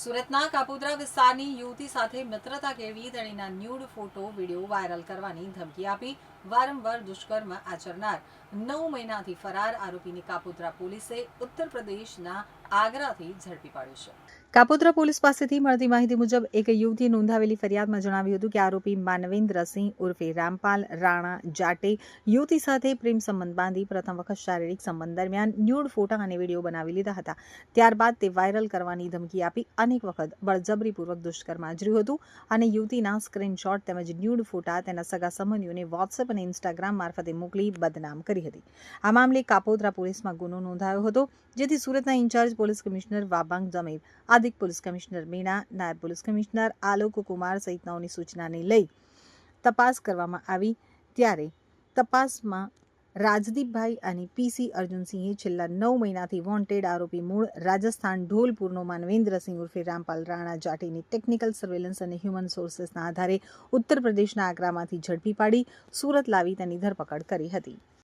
સુરતના કાપોદ્રા વિસ્તારની યુવતી સાથે મિત્રતા કેળવી તેણીના ન્યૂડ ફોટો વિડીયો વાયરલ કરવાની ધમકી આપી વારંવાર દુષ્કર્મ આચરનાર 9 મહિનાથી ફરાર આરોપીને કાપોદ્રા પોલીસે ઉત્તર પ્રદેશના આગ્રાથી ઝડપી પાડ્યો છે. કાપોદ્રા પોલીસ પાસેથી મળતી માહિતી મુજબ એક યુવતીએ નોંધાવેલી ફરિયાદમાં જણાવ્યું હતું કે આરોપી માનવેન્દ્રસિંહ ઉર્ફે રામપાલ રાણા જાટે યુવતી સાથે પ્રેમ સંબંધ બાંધી પ્રથમ વખત શારીરિક સંબંધ દરમિયાન ન્યૂડ ફોટા અને વિડીયો બનાવી લીધા હતા. ત્યારબાદ તે વાયરલ કરવાની ધમકી આપી અનેક વખત બળજબરીપૂર્વક દુષ્કર્મ આચર્યું હતું અને યુવતીના સ્ક્રીનશોટ તેમજ ન્યૂડ ફોટા તેના સગા સંબંધીઓને વોટ્સએપ અને ઇન્સ્ટાગ્રામ મારફતે મોકલી બદનામ કરી હતી. આ મામલે કાપોદ્રા પોલીસમાં ગુનો નોંધાયો હતો, જેથી સુરતના incharge police commissioner Wabang Jamir, અધિક પોલીસ કમિશનર મીણા, નાયબ પોલીસ કમિશનર આલોક કુમાર સહિતનાઓની સૂચનાને લઈ તપાસ કરવામાં આવી. ત્યારે તપાસમાં રાજદીપભાઈ અને પીસી અર્જુનસિંહે છેલ્લા 9 મહિનાથી વોન્ટેડ આરોપી મૂળ રાજસ્થાન ઢોલપુરનો માનવેન્દ્રસિંહ ઉર્ફે રામપાલ રાણા જાટીની ટેકનિકલ સર્વેલન્સ અને હ્યુમન સોર્સેસના આધારે ઉત્તર પ્રદેશના આગ્રામાંથી ઝડપી પાડી સુરત લાવી તેની ધરપકડ કરી હતી.